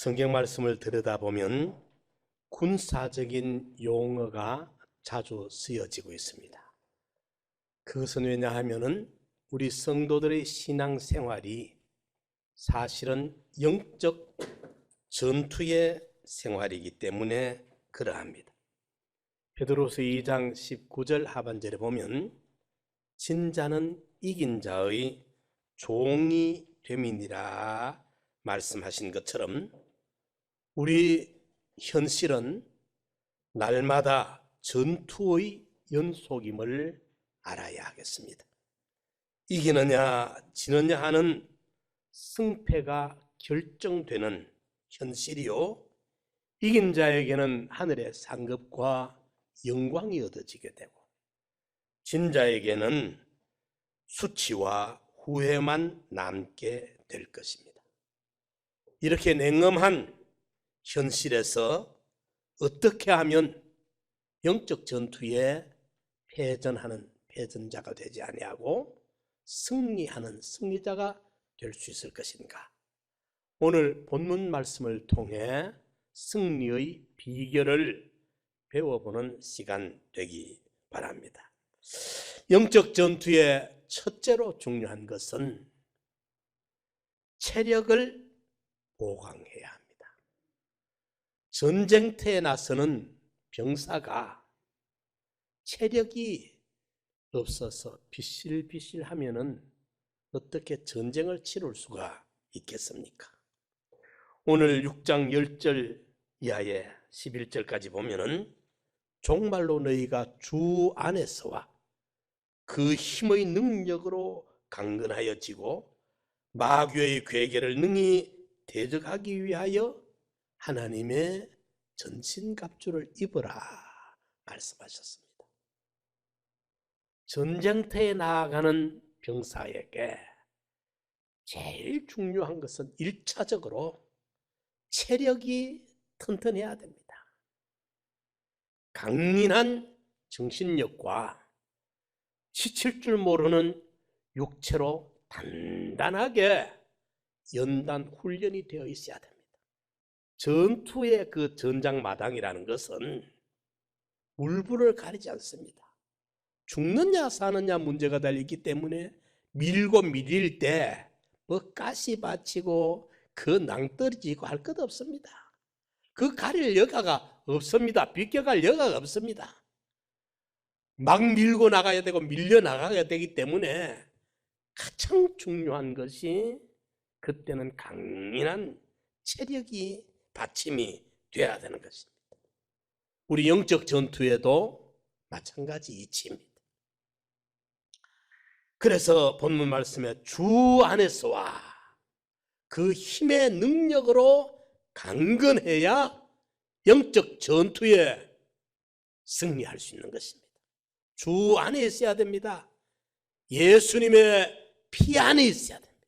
성경 말씀을 들여다보면 군사적인 용어가 자주 쓰여지고 있습니다. 그것은 왜냐하면 우리 성도들의 신앙생활이 사실은 영적 전투의 생활이기 때문에 그러합니다. 베드로서 2장 19절 하반절에 보면 진자는 이긴 자의 종이 됨이니라 말씀하신 것처럼 우리 현실은 날마다 전투의 연속임을 알아야 하겠습니다. 이기느냐 지느냐 하는 승패가 결정되는 현실이요, 이긴 자에게는 하늘의 상급과 영광이 얻어지게 되고 진 자에게는 수치와 후회만 남게 될 것입니다. 이렇게 냉엄한 현실에서 어떻게 하면 영적 전투에 패전하는 패전자가 되지 아니하고 승리하는 승리자가 될 수 있을 것인가? 오늘 본문 말씀을 통해 승리의 비결을 배워보는 시간 되기 바랍니다. 영적 전투의 첫째로 중요한 것은 체력을 보강해야 합니다. 전쟁터에 나서는 병사가 체력이 없어서 비실비실하면은 어떻게 전쟁을 치룰 수가 있겠습니까? 오늘 6장 10절 이하의 11절까지 보면은 종말로 너희가 주 안에서와 그 힘의 능력으로 강건하여 지고 마귀의 괴계를 능히 대적하기 위하여 하나님의 전신갑주를 입으라 말씀하셨습니다. 전쟁터에 나아가는 병사에게 제일 중요한 것은 1차적으로 체력이 튼튼해야 됩니다. 강인한 정신력과 지칠 줄 모르는 육체로 단단하게 연단 훈련이 되어 있어야 됩니다. 전투의 그 전장마당이라는 것은 물불을 가리지 않습니다. 죽느냐 사느냐 문제가 달리기 때문에 밀고 밀릴 때 뭐 가시 받치고 그 낭떠러지고 할 것 없습니다. 그 가릴 여가가 없습니다. 비껴갈 여가가 없습니다. 막 밀고 나가야 되고 밀려 나가야 되기 때문에 가장 중요한 것이 그때는 강인한 체력이 받침이 돼야 되는 것입니다. 우리 영적 전투에도 마찬가지 이치입니다. 그래서 본문 말씀에 주 안에서와 그 힘의 능력으로 강건해야 영적 전투에 승리할 수 있는 것입니다. 주 안에 있어야 됩니다. 예수님의 피 안에 있어야 됩니다.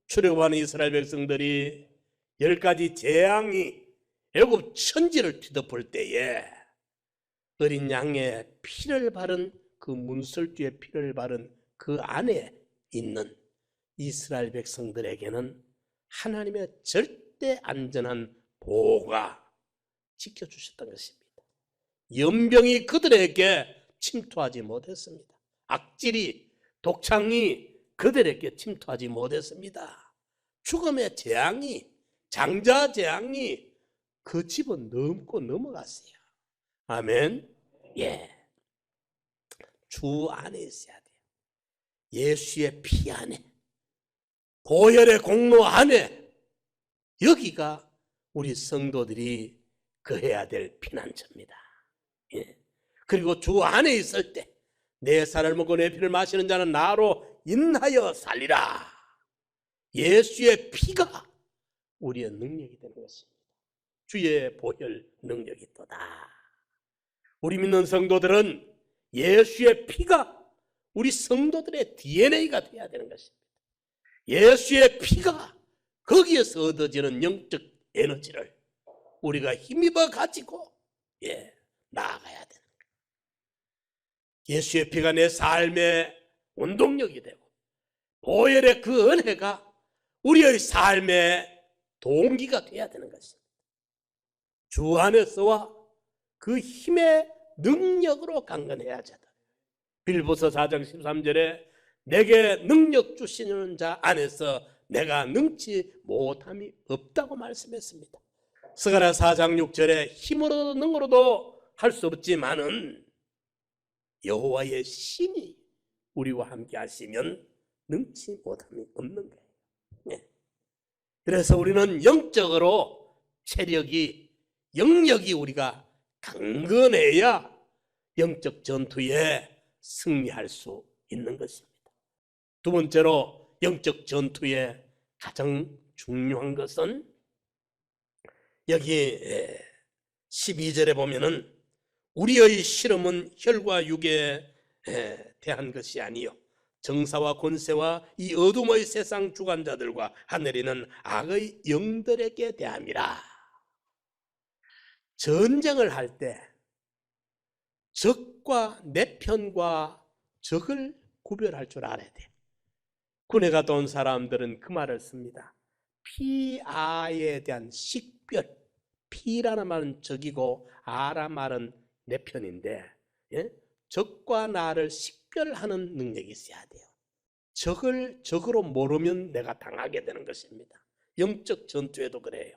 출애굽하는 이스라엘 백성들이 10가지 재앙이 애굽 천지를 뒤덮을 때에 어린 양의 피를 바른 그 문설주의 피를 바른 그 안에 있는 이스라엘 백성들에게는 하나님의 절대 안전한 보호가 지켜주셨던 것입니다. 연병이 그들에게 침투하지 못했습니다. 악질이 독창이 그들에게 침투하지 못했습니다. 죽음의 재앙이 장자 재앙이 그 집은 넘고 넘어갔어요. 아멘. 예. 주 안에 있어야 돼요. 예수의 피 안에, 보혈의 공로 안에, 여기가 우리 성도들이 거해야 될 피난처입니다. 예. 그리고 주 안에 있을 때 내 살을 먹고 내 피를 마시는 자는 나로 인하여 살리라. 예수의 피가 우리의 능력이 되는 것입니다. 주의 보혈 능력이 있도다. 우리 믿는 성도들은 예수의 피가 우리 성도들의 DNA가 되어야 되는 것입니다. 예수의 피가 거기에서 얻어지는 영적 에너지를 우리가 힘입어 가지고 나아가야 되는 거예요. 예수의 피가 내 삶의 원동력이 되고 보혈의 그 은혜가 우리의 삶의 동기가 돼야 되는 것입니다. 주 안에서와 그 힘의 능력으로 강건해야 되다. 빌보서 4장 13절에 내게 능력 주시는 자 안에서 내가 능치 못함이 없다고 말씀했습니다. 스가랴 4장 6절에 힘으로도 능으로도 할 수 없지만은 여호와의 신이 우리와 함께 하시면 능치 못함이 없는 거예요. 네. 그래서 우리는 영적으로 체력이, 영력이 우리가 강건해야 영적 전투에 승리할 수 있는 것입니다. 두 번째로 영적 전투에 가장 중요한 것은 여기 12절에 보면은 우리의 실험은 혈과 육에 대한 것이 아니요 정사와 권세와 이 어둠의 세상 주관자들과 하늘에 있는 악의 영들에게 대함이라. 전쟁을 할 때 적과 내 편과 적을 구별할 줄 알아야 돼요. 군에 갔다 온 사람들은 그 말을 씁니다. 피아에 대한 식별. 피라는 말은 적이고 아라 말은 내 편인데, 예? 적과 나를 식별하는 능력이 있어야 돼요. 적을 적으로 모르면 내가 당하게 되는 것입니다. 영적 전투에도 그래요.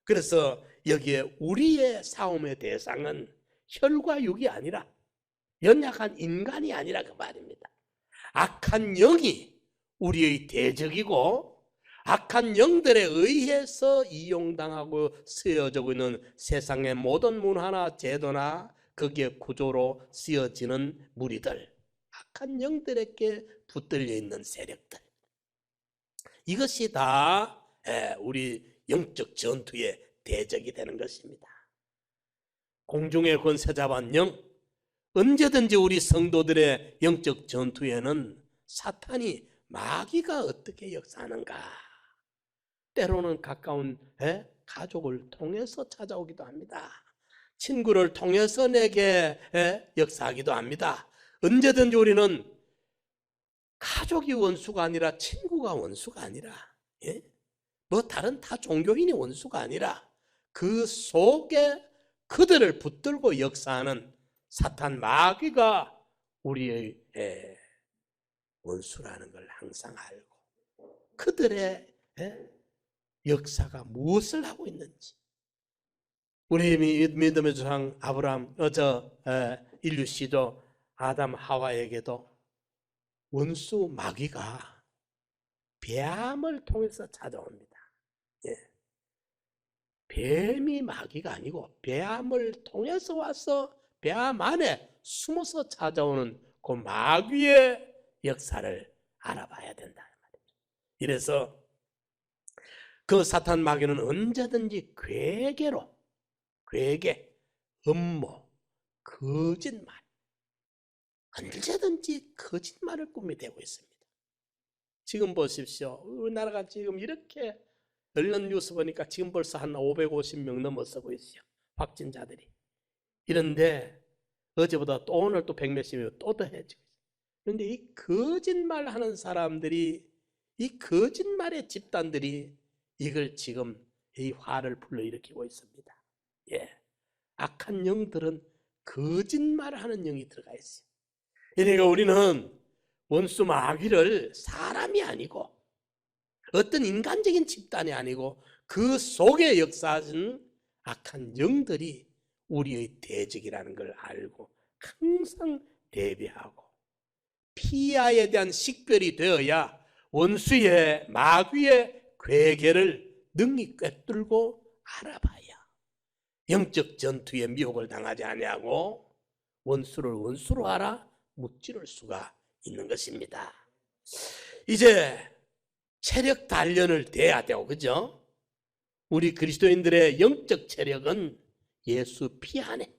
그래서 여기에 우리의 싸움의 대상은 혈과 육이 아니라 연약한 인간이 아니라 그 말입니다. 악한 영이 우리의 대적이고 악한 영들에 의해서 이용당하고 쓰여지고 있는 세상의 모든 문화나 제도나 거기에 구조로 쓰여지는 무리들, 악한 영들에게 붙들려 있는 세력들, 이것이 다 우리 영적 전투의 대적이 되는 것입니다. 공중의 권세 잡은 영, 언제든지 우리 성도들의 영적 전투에는 사탄이 마귀가 어떻게 역사하는가, 때로는 가까운 가족을 통해서 찾아오기도 합니다. 친구를 통해서 내게 역사하기도 합니다. 언제든지 우리는 가족이 원수가 아니라, 친구가 원수가 아니라, 뭐 다른 타 종교인이 원수가 아니라 그 속에 그들을 붙들고 역사하는 사탄 마귀가 우리의 원수라는 걸 항상 알고 그들의 역사가 무엇을 하고 있는지, 우리 믿음의 조상 아브라함, 인류 시조 아담 하와에게도 원수 마귀가 뱀을 통해서 찾아옵니다. 뱀이 마귀가 아니고 뱀을 통해서 와서 뱀 안에 숨어서 찾아오는 그 마귀의 역사를 알아봐야 된다. 이래서 그 사탄 마귀는 언제든지 괴계, 음모, 거짓말, 언제든지 거짓말을 꿈이 되고 있습니다. 지금 보십시오. 우리나라가 지금 이렇게 언론 뉴스 보니까 지금 벌써 한 550명 넘어서고 있어요. 확진자들이. 이런데 어제보다 또 오늘 또 100몇십명 또 더해지고 있어요. 그런데 이 거짓말 하는 사람들이, 이 거짓말의 집단들이 이걸 지금 이 화를 불러일으키고 있습니다. 악한 영들은 거짓말하는 영이 들어가 있어요. 그러니까 우리는 원수 마귀를 사람이 아니고 어떤 인간적인 집단이 아니고 그 속에 역사하는 악한 영들이 우리의 대적이라는 걸 알고 항상 대비하고 피아에 대한 식별이 되어야 원수의 마귀의 괴계를 능히 꿰뚫고 알아봐야 영적 전투에 미혹을 당하지 아니하고 원수를 원수로 알아 무찌를 수가 있는 것입니다. 이제 체력 단련을 돼야 되고, 그죠? 우리 그리스도인들의 영적 체력은 예수 피 안에,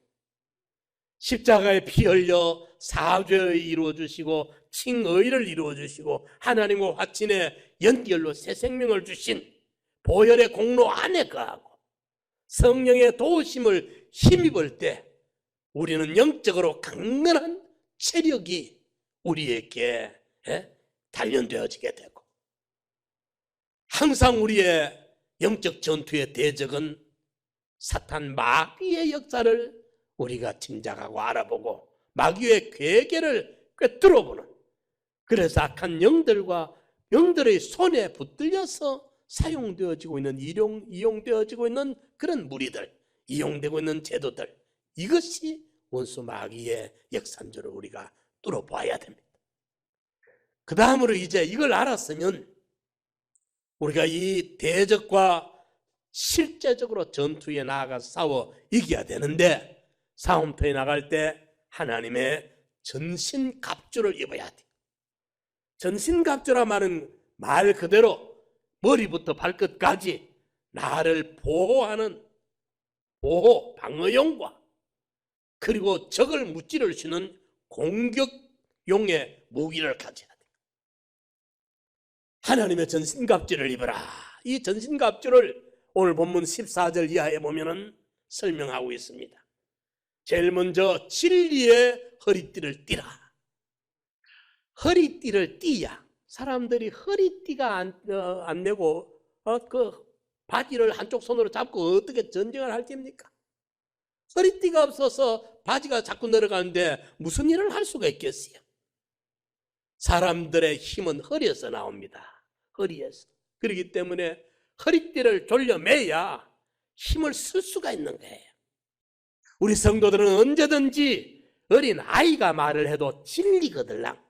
십자가에 피 흘려 사죄를 이루어주시고 칭의를 이루어주시고 하나님과 화친의 연결로 새 생명을 주신 보혈의 공로 안에 거하고 성령의 도우심을 힘입을 때 우리는 영적으로 강건한 체력이 우리에게 단련되어지게 되고 항상 우리의 영적 전투의 대적은 사탄 마귀의 역사를 우리가 짐작하고 알아보고 마귀의 괴계를 꿰뚫어보는, 그래서 악한 영들과 영들의 손에 붙들려서 사용되어지고 있는, 이용되어지고 있는 그런 무리들, 이용되고 있는 제도들, 이것이 원수 마귀의 역사인 줄을 우리가 뚫어봐야 됩니다. 그 다음으로 이제 이걸 알았으면 우리가 이 대적과 실제적으로 전투에 나아가서 싸워 이겨야 되는데, 싸움터에 나갈 때 하나님의 전신갑주를 입어야 돼요. 전신갑주라 말은 말 그대로 머리부터 발끝까지 나를 보호하는 방어용과, 그리고 적을 무찌를 수는 공격용의 무기를 가져야 돼요. 하나님의 전신갑주를 입어라. 이 전신갑주를 오늘 본문 14절 이하에 보면은 설명하고 있습니다. 제일 먼저 진리의 허리띠를 띠라. 허리띠를 띠야. 사람들이 허리띠가 안 내고 그 바지를 한쪽 손으로 잡고 어떻게 전쟁을 할 겁니까? 허리띠가 없어서 바지가 자꾸 내려가는데 무슨 일을 할 수가 있겠어요? 사람들의 힘은 허리에서 나옵니다. 허리에서. 그렇기 때문에 허리띠를 졸려매야 힘을 쓸 수가 있는 거예요. 우리 성도들은 언제든지 어린 아이가 말을 해도 진리거들랑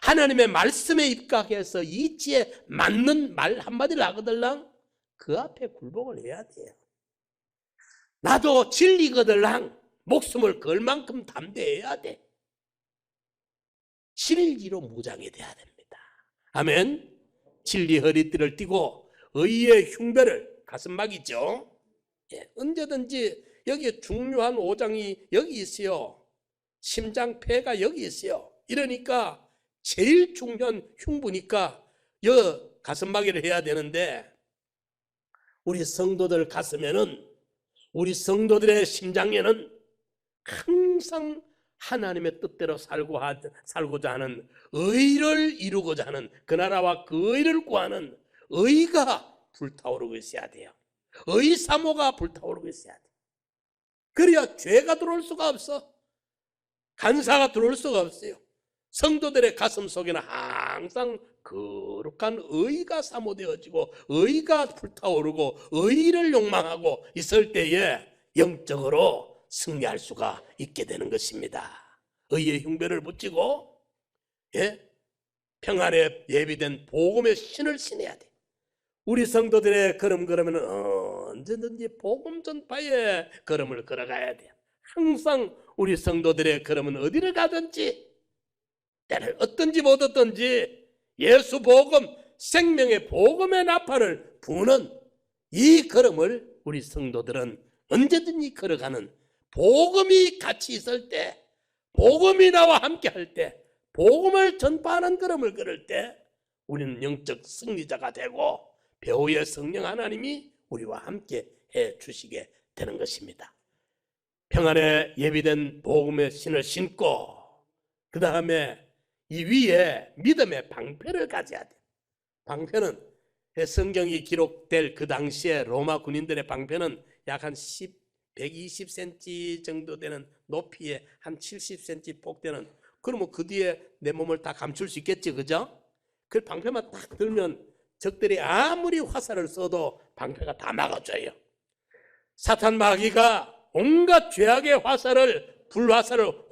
하나님의 말씀에 입각해서 이치에 맞는 말 한마디를 하거들랑 그 앞에 굴복을 해야 돼요. 나도 진리거들랑 목숨을 걸 만큼 담대해야 돼. 진리로 무장이 돼야 됩니다. 아멘. 진리 허리띠를 띠고 의의 흉배를, 가슴막이죠. 예, 언제든지 여기 중요한 오장이 여기 있어요. 심장, 폐가 여기 있어요. 이러니까 제일 중요한 흉부니까 가슴막이를 해야 되는데, 우리 성도들 가슴에는, 우리 성도들의 심장에는 항상 하나님의 뜻대로 살고자 하는, 의를 이루고자 하는, 그 나라와 그 의를 구하는 의가 불타오르고 있어야 돼요. 의 사모가 불타오르고 있어야 돼요. 그래야 죄가 들어올 수가 없어. 간사가 들어올 수가 없어요. 성도들의 가슴 속에는 항상 거룩한 의가 사모되어지고 의가 불타오르고 의를 욕망하고 있을 때에 영적으로 승리할 수가 있게 되는 것입니다. 의의 흉배를 붙이고 평안에 예비된 복음의 신을 신어야 돼. 우리 성도들의 걸음은 언제든지 복음 전파의 걸음을 걸어가야 돼요. 항상 우리 성도들의 걸음은 어디를 가든지, 때를 얻든지 못 얻든지 예수 복음, 생명의 복음의 나팔을 부는 이 걸음을 우리 성도들은 언제든지 걸어가는, 복음이 같이 있을 때, 복음이 나와 함께 할 때, 복음을 전파하는 걸음을 걸을 때 우리는 영적 승리자가 되고 배후의 성령 하나님이 우리와 함께 해 주시게 되는 것입니다. 평안에 예비된 복음의 신을 신고, 그 다음에 이 위에 믿음의 방패를 가져야 돼요. 방패는 성경이 기록될 그 당시에 로마 군인들의 방패는 약 한 120cm 정도 되는 높이에 한 70cm 폭되는, 그러면 그 뒤에 내 몸을 다 감출 수 있겠지, 그죠? 그 방패만 딱 들면 적들이 아무리 화살을 써도 방패가 다 막아줘요. 사탄 마귀가 온갖 죄악의 화살을, 불화살을,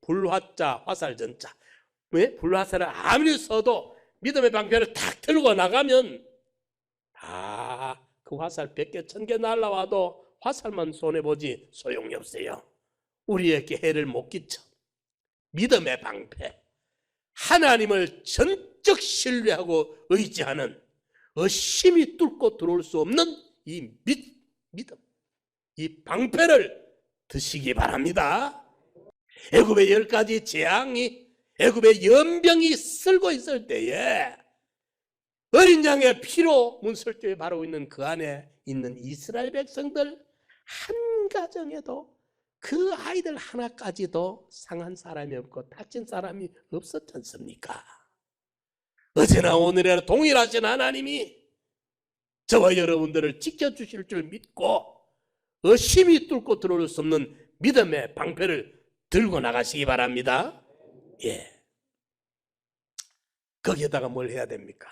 불화자, 화살전자, 왜? 불화살을 아무리 써도 믿음의 방패를 탁 들고 나가면 다 그 화살 100개, 1000개 날라와도 화살만 손해보지 소용이 없어요. 우리에게 해를 못 끼쳐. 믿음의 방패, 하나님을 전적 신뢰하고 의지하는, 의심이 뚫고 들어올 수 없는 이 믿음, 이 방패를 드시기 바랍니다. 애굽의 10가지 재앙이, 애굽의 연병이 쓸고 있을 때에 어린 양의 피로 문설주에 바르고 있는 그 안에 있는 이스라엘 백성들 한 가정에도 그 아이들 하나까지도 상한 사람이 없고 다친 사람이 없었지 않습니까? 어제나 오늘이나 동일하신 하나님이 저와 여러분들을 지켜주실 줄 믿고 의심이 뚫고 들어올 수 없는 믿음의 방패를 들고 나가시기 바랍니다. 예. 거기에다가 뭘 해야 됩니까?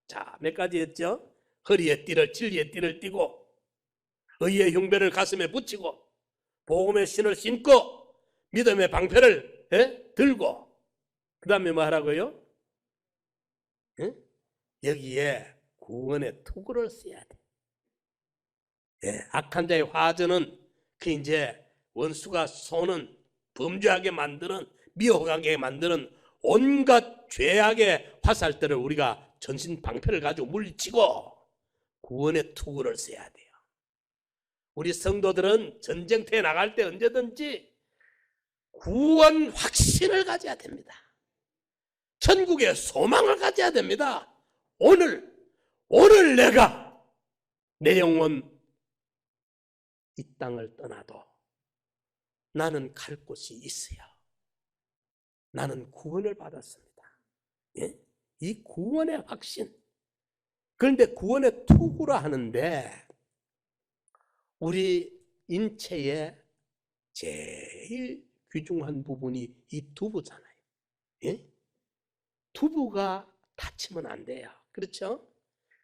자, 몇 가지 했죠? 허리에 띠를, 진리의 띠를 띠고, 의의 흉배를 가슴에 붙이고, 복음의 신을 신고, 믿음의 방패를 들고, 그 다음에 뭐 하라고요? 여기에 구원의 투구를 써야 돼. 악한 자의 화전은 그 이제 원수가 쏘는 범죄하게 만드는, 미혹하게 만드는 온갖 죄악의 화살들을 우리가 전신 방패를 가지고 물리치고 구원의 투구를 써야 돼요. 우리 성도들은 전쟁터에 나갈 때 언제든지 구원 확신을 가져야 됩니다. 천국의 소망을 가져야 됩니다. 오늘 내가 내 영혼 이 땅을 떠나도 나는 갈 곳이 있어요. 나는 구원을 받았습니다. 예? 이 구원의 확신. 그런데 구원의 투구라 하는데 우리 인체의 제일 귀중한 부분이 이 두부잖아요. 예? 두부가 다치면 안 돼요. 그렇죠?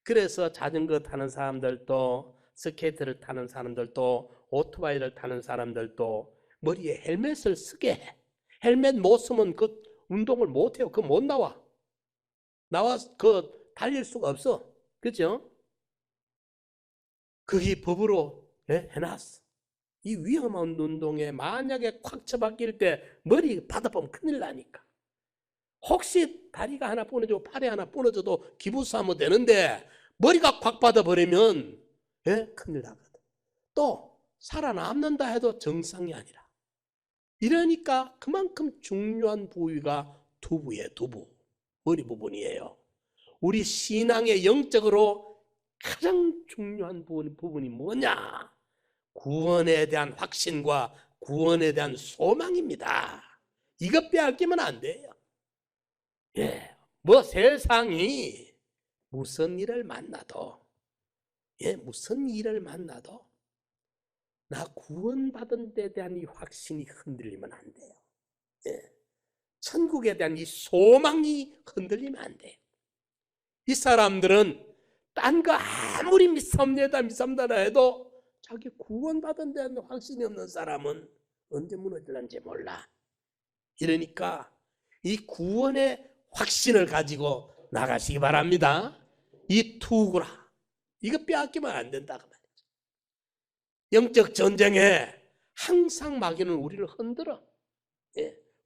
그래서 자전거 타는 사람들도, 스케이트를 타는 사람들도, 오토바이를 타는 사람들도 머리에 헬멧을 쓰게 해. 헬멧 못 쓰면 그 운동을 못 해요. 그거 못 나와. 달릴 수가 없어. 그죠? 그게 법으로 해놨어. 이 위험한 운동에 만약에 콱 처박힐 때 머리 받아보면 큰일 나니까. 혹시 다리가 하나 부러지고 팔이 하나 부러져도 기부스하면 되는데 머리가 콱 받아버리면 큰일 나거든. 또 살아남는다 해도 정상이 아니라. 이러니까 그만큼 중요한 부위가 두부예요. 두부. 머리 부분이에요. 우리 신앙의 영적으로 가장 중요한 부분이 뭐냐? 구원에 대한 확신과 구원에 대한 소망입니다. 이것 빼앗기면 안 돼요. 뭐 세상이 무슨 일을 만나도 나 구원받은 데 대한 이 확신이 흔들리면 안 돼요. 천국에 대한 이 소망이 흔들리면 안 돼요. 이 사람들은 딴 거 아무리 믿습니다 해도 자기 구원받은 데 대한 확신이 없는 사람은 언제 무너질는지 몰라. 이러니까 이 구원의 확신을 가지고 나가시기 바랍니다. 이 투구라. 이거 빼앗기면 안 된다 그 말이죠. 영적 전쟁에 항상 마귀는 우리를 흔들어.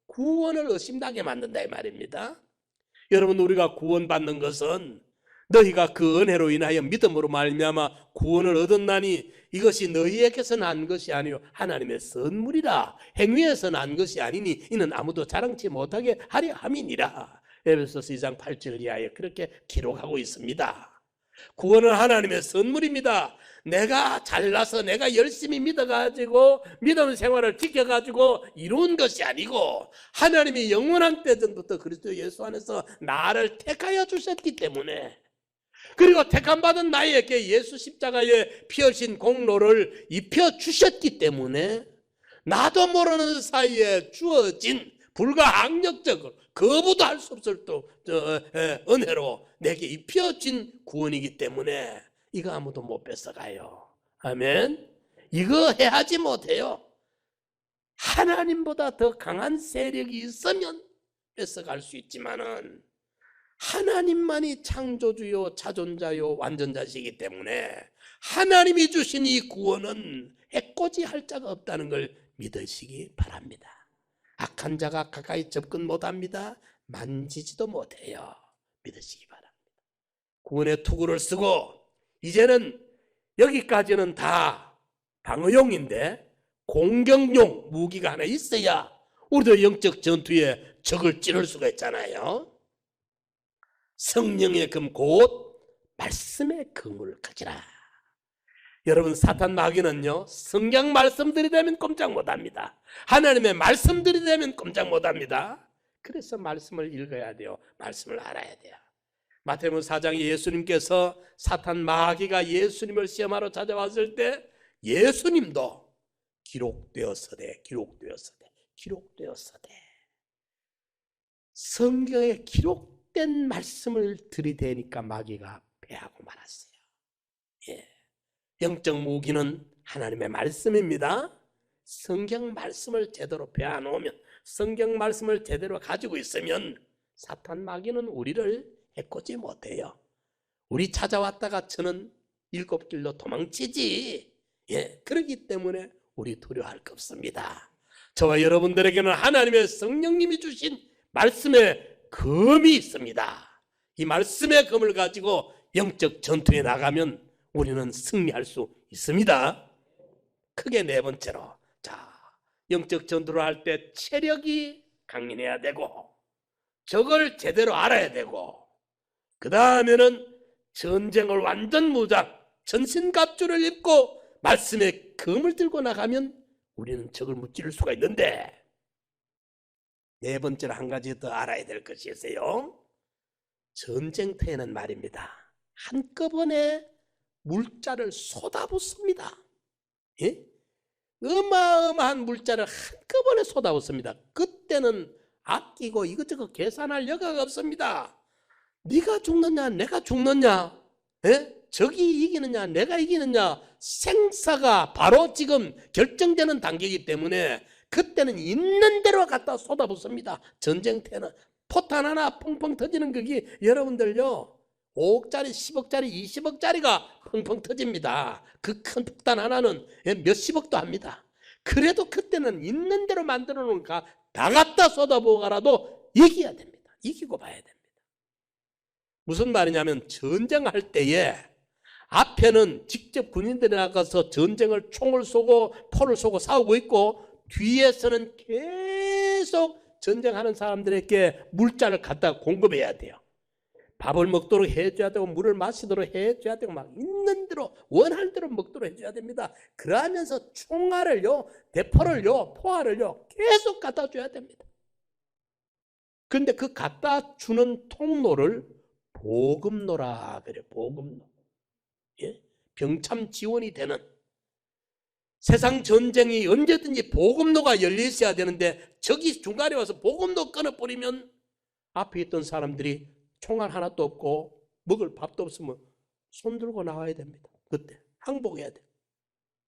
구원을 의심나게 만든다 이 말입니다. 여러분, 우리가 구원받는 것은 너희가 그 은혜로 인하여 믿음으로 말미암아 구원을 얻었나니 이것이 너희에게서 난 것이 아니요 하나님의 선물이라. 행위에서 난 것이 아니니 이는 아무도 자랑치 못하게 하려 함이니라. 에베소서 2장 8절 이하에 그렇게 기록하고 있습니다. 구원은 하나님의 선물입니다. 내가 잘나서 내가 열심히 믿어가지고 믿음 생활을 지켜가지고 이룬 것이 아니고 하나님이 영원한 때 전부터 그리스도 예수 안에서 나를 택하여 주셨기 때문에, 그리고 택함받은 나에게 예수 십자가에 피 흘린 공로를 입혀주셨기 때문에 나도 모르는 사이에 주어진 불가항력적으로 거부도 할 수 없을 또 은혜로 내게 입혀진 구원이기 때문에 이거 아무도 못 뺏어가요. 아멘. 이거 해하지 못해요. 하나님보다 더 강한 세력이 있으면 뺏어갈 수 있지만은 하나님만이 창조주요 자존자요 완전자시기 때문에 하나님이 주신 이 구원은 해코지 할 자가 없다는 걸 믿으시기 바랍니다. 악한 자가 가까이 접근 못합니다. 만지지도 못해요. 믿으시기 바랍니다. 구원의 투구를 쓰고 이제는 여기까지는 다 방어용인데 공격용 무기가 하나 있어야 우리도 영적 전투에 적을 찌를 수가 있잖아요. 성령의 금 곧 말씀의 금을 가지라. 여러분, 사탄 마귀는요 성경 말씀들이 되면 꼼짝 못합니다. 하나님의 말씀들이 되면 꼼짝 못합니다. 그래서 말씀을 읽어야 돼요. 말씀을 알아야 돼요. 마태복음 4장에 예수님께서 사탄 마귀가 예수님을 시험하러 찾아왔을 때 예수님도 기록되었으되 성경에 기록된 말씀을 들이대니까 마귀가 패하고 말았어요. 영적 무기는 하나님의 말씀입니다. 성경 말씀을 제대로 배워놓으면, 성경 말씀을 제대로 가지고 있으면 사탄 마귀는 우리를 해코지 못해요. 우리 찾아왔다가 저는 7길로 도망치지. 그렇기 때문에 우리 두려워할 거 없습니다. 저와 여러분들에게는 하나님의 성령님이 주신 말씀의 검이 있습니다. 이 말씀의 검을 가지고 영적 전투에 나가면 우리는 승리할 수 있습니다. 크게 네 번째로, 영적 전투를 할 때 체력이 강인해야 되고, 적을 제대로 알아야 되고, 그 다음에는 전쟁을 완전 무장, 전신갑주를 입고 말씀의 검을 들고 나가면 우리는 적을 무찌를 수가 있는데, 네 번째로 한 가지 더 알아야 될 것이 있어요. 전쟁터에는 말입니다, 한꺼번에 물자를 쏟아붓습니다. 어마어마한 물자를 한꺼번에 쏟아붓습니다. 그때는 아끼고 이것저것 계산할 여가가 없습니다. 네가 죽느냐 내가 죽느냐, 적이 이기느냐 내가 이기느냐, 생사가 바로 지금 결정되는 단계이기 때문에 그때는 있는 대로 갖다 쏟아붓습니다. 전쟁터는 포탄 하나 펑펑 터지는 거기 여러분들요 5억짜리 10억짜리 20억짜리가 펑펑 터집니다. 그 큰 폭탄 하나는 몇십억도 합니다. 그래도 그때는 있는 대로 만들어 놓은 거 다 갖다 쏟아부어가라도 이겨야 됩니다. 이기고 봐야 됩니다. 무슨 말이냐면, 전쟁할 때에 앞에는 직접 군인들이 나가서 전쟁을 총을 쏘고 포를 쏘고 싸우고 있고, 뒤에서는 계속 전쟁하는 사람들에게 물자를 갖다 공급해야 돼요. 밥을 먹도록 해줘야 되고, 물을 마시도록 해줘야 되고, 막 있는 대로 원하는 대로 먹도록 해줘야 됩니다. 그러면서 총알을요, 대포를요, 포알을요 계속 갖다 줘야 됩니다. 그런데 그 갖다 주는 통로를 보급로라 그래요. 보급로. 병참 지원이 되는, 세상 전쟁이 언제든지 보급로가 열려 있어야 되는데, 적이 중간에 와서 보급로 끊어버리면 앞에 있던 사람들이 총알 하나도 없고 먹을 밥도 없으면 손 들고 나와야 됩니다. 그때 항복해야 돼요.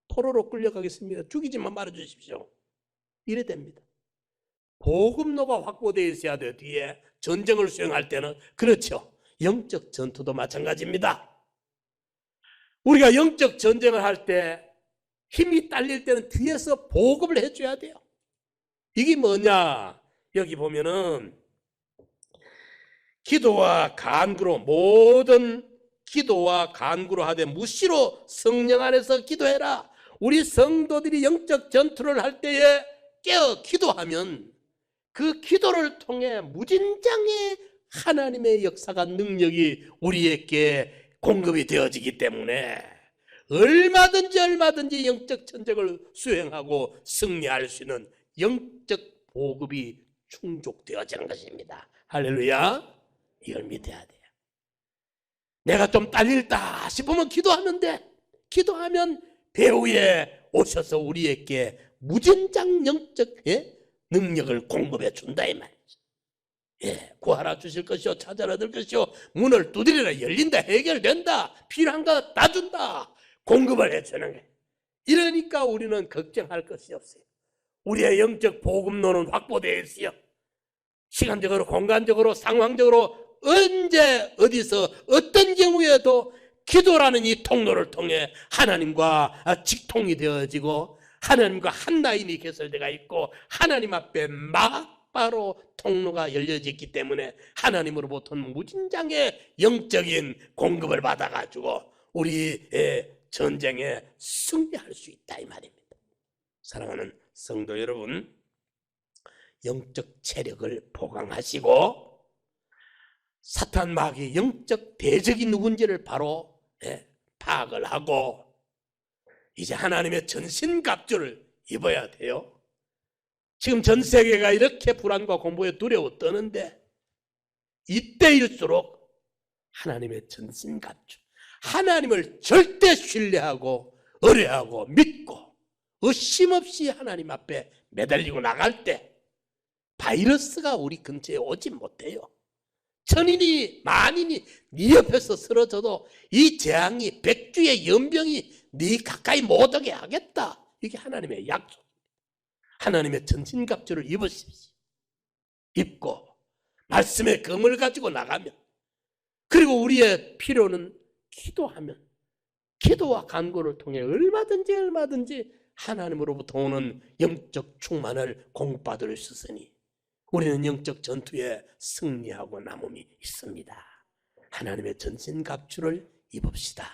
포로로 끌려가겠습니다. 죽이지만 말아주십시오. 이래 됩니다. 보급로가 확보되어 있어야 돼요. 뒤에 전쟁을 수행할 때는. 그렇죠. 영적 전투도 마찬가지입니다. 우리가 영적 전쟁을 할 때 힘이 딸릴 때는 뒤에서 보급을 해줘야 돼요. 이게 뭐냐, 여기 보면은 기도와 간구로, 모든 기도와 간구로 하되 무시로 성령 안에서 기도해라. 우리 성도들이 영적 전투를 할 때에 깨어 기도하면 그 기도를 통해 무진장의 하나님의 역사가, 능력이 우리에게 공급이 되어지기 때문에 얼마든지 영적 전쟁을 수행하고 승리할 수 있는 영적 보급이 충족되어지는 것입니다. 할렐루야. 이걸 믿어야 돼요. 내가 좀 딸릴다 싶으면 기도하면 돼. 기도하면 배후에 오셔서 우리에게 무진장 영적 능력을 공급해 준다 이 말이죠. 구하라 주실 것이요, 찾아라 들 것이요, 문을 두드리라 열린다, 해결된다, 필요한 거 다 준다, 공급을 해주는 거예요. 이러니까 우리는 걱정할 것이 없어요. 우리의 영적 보급로는 확보되어 있어요. 시간적으로, 공간적으로, 상황적으로 언제 어디서 어떤 경우에도 기도라는 이 통로를 통해 하나님과 직통이 되어지고, 하나님과 한 라인이 개설되어 있고, 하나님 앞에 막바로 통로가 열려졌기 때문에 하나님으로부터는 무진장의 영적인 공급을 받아가지고 우리의 전쟁에 승리할 수 있다 이 말입니다. 사랑하는 성도 여러분, 영적 체력을 보강하시고 사탄 마귀의 영적 대적이 누군지를 바로 파악을 하고 이제 하나님의 전신갑주를 입어야 돼요. 지금 전 세계가 이렇게 불안과 공포에 두려워 떠는데 이때일수록 하나님의 전신갑주. 하나님을 절대 신뢰하고 의뢰하고 믿고 의심 없이 하나님 앞에 매달리고 나갈 때 바이러스가 우리 근처에 오지 못해요. 천인이 만인이 네 옆에서 쓰러져도 이 재앙이 백주의 연병이 네 가까이 못 오게 하겠다. 이게 하나님의 약속. 하나님의 전신갑주를 입으십시오. 입고 말씀의 검을 가지고 나가면, 그리고 우리의 필요는 기도하면, 기도와 간구를 통해 얼마든지 하나님으로부터 오는 영적 충만을 공급받을 수 있으니 우리는 영적 전투에 승리하고 남음이 있습니다. 하나님의 전신갑주를 입읍시다.